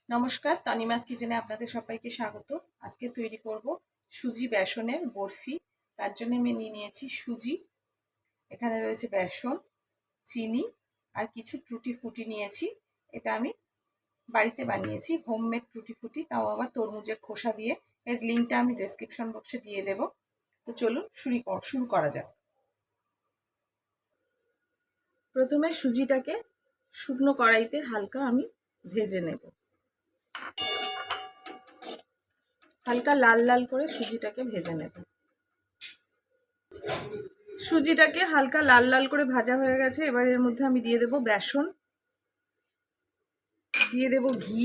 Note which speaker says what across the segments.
Speaker 1: নমস্কার, তনিমাস কিচেনে আপনাদের সবাইকে স্বাগত। আজকে তৈরি করব সুজি বেসনের বরফি। তার জন্য আমি নিয়ে নিয়েছি সুজি, এখানে রয়েছে বেসন, চিনি আর কিছু টুটি ফুটি নিয়েছি। এটা আমি বাড়িতে বানিয়েছি, হোমমেড টুটি ফুটি, তাও আবার তরমুজের খোসা দিয়ে। এর লিঙ্কটা আমি ডেসক্রিপশন বক্সে দিয়ে দেব। তো চলুন শুরু করা যাক। প্রথমে সুজিটাকে শুকনো কড়াইতে হালকা আমি ভেজে নেব। হালকা লাল লাল করে সুজিটাকে ভেজে নেব। সুজিটাকে হালকা লাল লাল করে ভাজা হয়ে গেছে। এবার এর মধ্যে আমি দিয়ে দেব বেসন, দিয়ে দেব ঘি,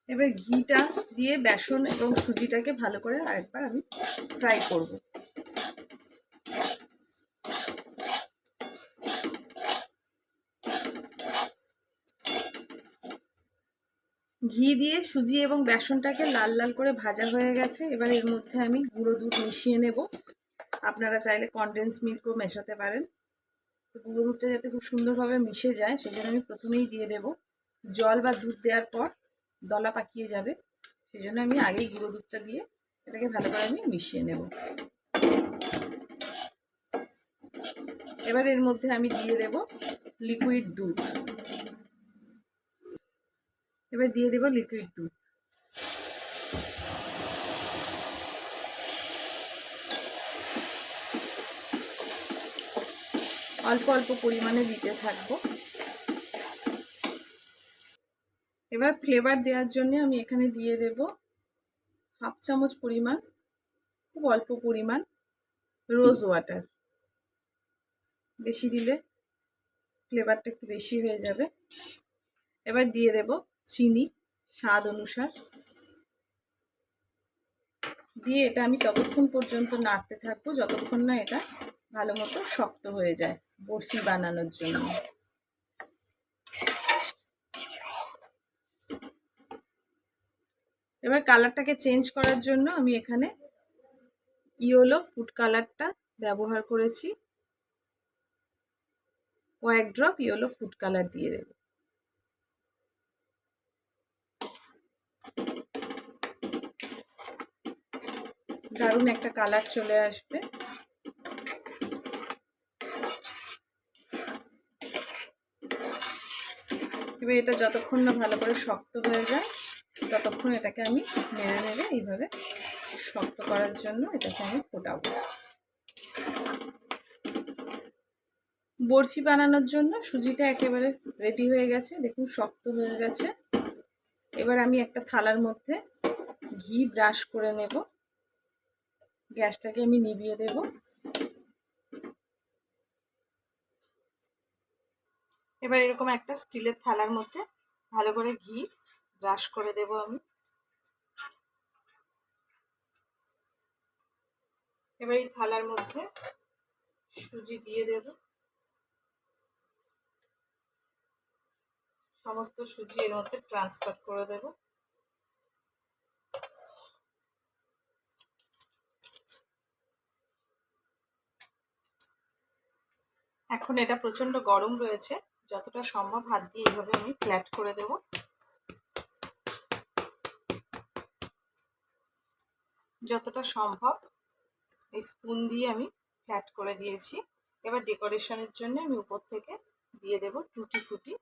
Speaker 1: এবার ঘিটা দিয়ে বেসন এবং সুজিটাকে ভালো করে আরেকবার আমি ফ্রাই করব। ঘি দিয়ে সুজি এবং বেসনটাকে লাল লাল করে ভাজা হয়ে গেছে। এবার এর মধ্যে আমি গুঁড়ো দুধ মিশিয়ে নেব। আপনারা চাইলে কনডেন্স মিল্কও মেশাতে পারেন। তো গুঁড়ো দুধটা যাতে খুব সুন্দরভাবে মিশে যায় সেজন্য আমি প্রথমেই দিয়ে দেব। জল বা দুধ দেওয়ার পর দলা পাকিয়ে যাবে, সেই জন্য আমি আগেই গুঁড়ো দুধটা দিয়ে এটাকে ভালো করে আমি মিশিয়ে নেব। এবার এর মধ্যে আমি দিয়ে দেব লিকুইড দুধ। এবার দিয়ে দেব লিকুইড দুধ। অল্প অল্প পরিমাণে দিতে থাকবো। এবার ফ্লেভার দেওয়ার জন্য আমি এখানে দিয়ে দেব হাফ চামচ পরিমাণ, খুব অল্প পরিমাণ রোজ ওয়াটার। বেশি দিলে ফ্লেভারটা একটু বেশি হয়ে যাবে। এবার দিয়ে দেব চিনি স্বাদ অনুসার, দিয়ে এটা আমি ততক্ষণ পর্যন্ত নাড়তে থাকবো যতক্ষণ না এটা ভালো মতো শক্ত হয়ে যায় বরফি বানানোর জন্য। এবার কালারটাকে চেঞ্জ করার জন্য আমি এখানে ইয়েলো ফুড কালারটা ব্যবহার করেছি। কয়েক ড্রপ ইয়েলো ফুড কালার দিয়ে দেব। দারুণ একটা কালার চলে আসবে। এবার এটা যতক্ষণ না ভালো করে শক্ত হয়ে যায় ততক্ষণ এটাকে আমি নেড়ে নেড়ে এইভাবে শক্ত করার জন্য এটাকে আমি ফোটাবো। বরফি বানানোর জন্য সুজিটা একেবারে রেডি হয়ে গেছে, দেখুন শক্ত হয়ে গেছে। এবার আমি একটা থালার মধ্যে ঘি ব্রাশ করে নেব। গ্যাসটাকে আমি নিভিয়ে দেব। এবার এরকম একটা স্টিলের থালার মধ্যে ভালো করে ঘি ব্রাশ করে দেব আমি। এবার এই থালার মধ্যে সুজি দিয়ে দেব। সমস্ত সুজি এর মধ্যে ট্রান্সফার করে দেব। এখন এটা প্রচন্ড গরম রয়েছে, যতটা সম্ভব হাত দিয়ে এইভাবে আমি ফ্ল্যাট করে দেব। যতটা সম্ভব এই স্পুন দিয়ে আমি ফ্ল্যাট করে দিয়েছি। এবার ডেকোরেশনের জন্য আমি উপর থেকে দিয়ে দেব টুটি ফুটি।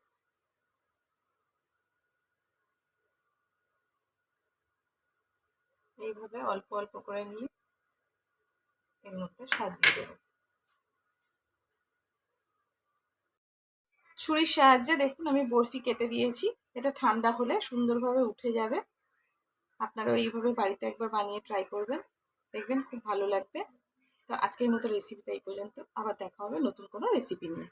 Speaker 1: এইভাবে অল্প অল্প করে নিয়ে এর মধ্যে সাজিয়ে দেব। ছুরির সাহায্যে দেখুন আমি বরফি কেটে দিয়েছি। এটা ঠান্ডা হলে সুন্দরভাবে উঠে যাবে। আপনারা এইভাবে বাড়িতে একবার বানিয়ে ট্রাই করবেন, দেখবেন খুব ভালো লাগবে। তো আজকের মতো রেসিপিটা এই পর্যন্ত। আবার দেখা হবে নতুন কোনো রেসিপি নিয়ে।